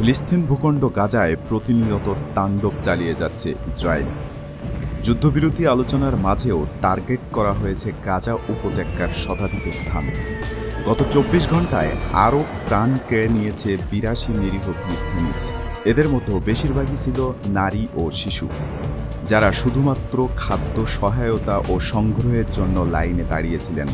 ফিলিস্তিন ভূখণ্ড গাজায় প্রতিনিয়ত তাণ্ডব চালিয়ে যাচ্ছে ইসরায়েল। যুদ্ধবিরতি আলোচনার মাঝেও টার্গেট করা হয়েছে গাজা উপত্যকার শতাধিক স্থান। গত ২৪ ঘণ্টায় আরও প্রাণ কেড়ে নিয়েছে ৮২ নিরীহ ফিলিস্তিনি। এদের মধ্যে বেশিরভাগই ছিল নারী ও শিশু, যারা শুধুমাত্র খাদ্য সহায়তা ও সংগ্রহের জন্য লাইনে দাঁড়িয়েছিলেন।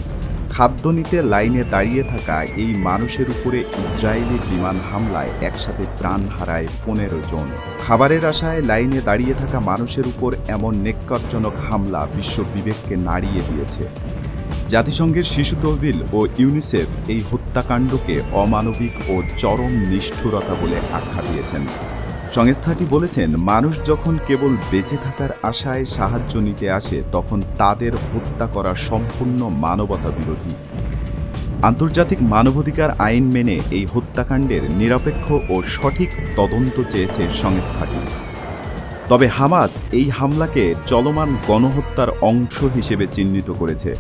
খাদ্য নিতে লাইনে দাঁড়িয়ে থাকা এই মানুষের উপরে ইসরায়েলি বিমান হামলায় একসাথে প্রাণ হারায় ১৫ জন। খাবারের আশায় লাইনে দাঁড়িয়ে থাকা মানুষের উপর এমন নেক্কারজনক হামলা বিশ্ব বিবেককে নাড়িয়ে দিয়েছে। জাতিসংঘের শিশু তহবিল ও ইউনিসেফ এই হত্যাকাণ্ডকে অমানবিক ও চরম নিষ্ঠুরতা বলে আখ্যা দিয়েছেন। সংস্থাটি বলেছেন, মানুষ যখন কেবল বেঁচে থাকার আশায় সাহায্য নিতে আসে, তখন তাদের হত্যা করা সম্পূর্ণ মানবতা বিরোধী। আন্তর্জাতিক মানবাধিকার আইন মেনে এই হত্যাকাণ্ডের নিরপেক্ষ ও সঠিক তদন্ত চেয়েছে সংস্থাটি। তবে হামাস এই হামলাকে চলমান গণহত্যার অংশ হিসেবে চিহ্নিত করেছে।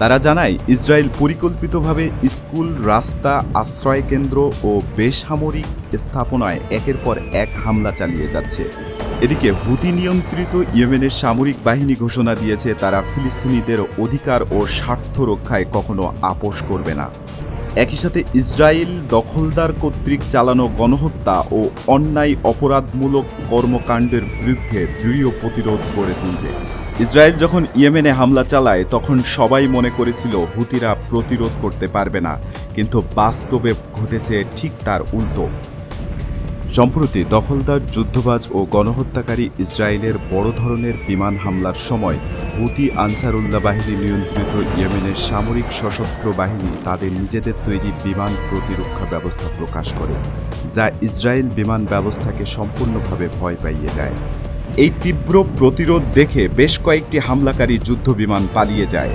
তারা জানায়, ইসরায়েল পরিকল্পিতভাবে স্কুল, রাস্তা, আশ্রয়কেন্দ্র ও বেসামরিক স্থাপনায় একের পর এক হামলা চালিয়ে যাচ্ছে। এদিকে হুতি নিয়ন্ত্রিত ইয়েমেনের সামরিক বাহিনী ঘোষণা দিয়েছে, তারা ফিলিস্তিনিদের অধিকার ও স্বার্থ রক্ষায় কখনো আপোস করবে না। একই সাথে ইসরায়েল দখলদার কর্তৃক চালানো গণহত্যা ও অন্যায় অপরাধমূলক কর্মকাণ্ডের বিরুদ্ধে দৃঢ় প্রতিরোধ গড়ে তুলবে। ইসরায়েল যখন ইয়েমেনে হামলা চালায়, তখন সবাই মনে করেছিল হুতিরা প্রতিরোধ করতে পারবে না, কিন্তু বাস্তবে ঘটেছে ঠিক তার উল্টো। সম্প্রতি দখলদার, যুদ্ধবাজ ও গণহত্যাকারী ইসরায়েলের বড় ধরনের বিমান হামলার সময় হুতি আনসারুল্লাহ বাহিনী নিয়ন্ত্রিত ইয়েমেনের সামরিক সশস্ত্র বাহিনী তাদের নিজেদের তৈরি বিমান প্রতিরক্ষা ব্যবস্থা প্রকাশ করে, যা ইসরায়েল বিমান ব্যবস্থাকে সম্পূর্ণভাবে ভয় পাইয়ে দেয়। এই তীব্র প্রতিরোধ দেখে বেশ কয়েকটি হামলাকারী যুদ্ধবিমান পালিয়ে যায়।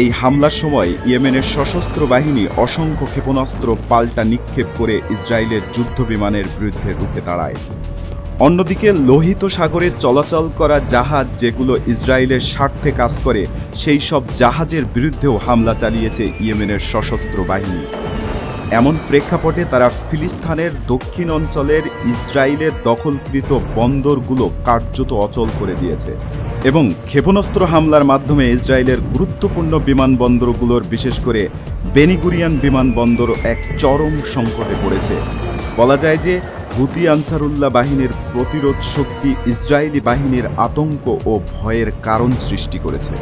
এই হামলার সময় ইয়েমেনের সশস্ত্র বাহিনী অসংখ্য ক্ষেপণাস্ত্র পাল্টা নিক্ষেপ করে ইসরায়েলের যুদ্ধবিমানের বিরুদ্ধে রুখে দাঁড়ায়। অন্যদিকে লোহিত সাগরে চলাচল করা জাহাজ, যেগুলো ইসরায়েলের স্বার্থে কাজ করে, সেই সব জাহাজের বিরুদ্ধেও হামলা চালিয়েছে ইয়েমেনের সশস্ত্র বাহিনী। এমন প্রেক্ষাপটে তারা ফিলিস্তিনের দক্ষিণ অঞ্চলের ইসরায়েলের দখলকৃত বন্দরগুলো কার্যত অচল করে দিয়েছে এবং ক্ষেপণাস্ত্র হামলার মাধ্যমে ইসরায়েলের গুরুত্বপূর্ণ বিমানবন্দরগুলোর, বিশেষ করে বেনিগুরিয়ান বিমানবন্দর এক চরম সংকটে পড়েছে। বলা যায় যে হুতি আনসারুল্লাহ বাহিনীর প্রতিরোধ শক্তি ইসরায়েলি বাহিনীর আতঙ্ক ও ভয়ের কারণ সৃষ্টি করেছে।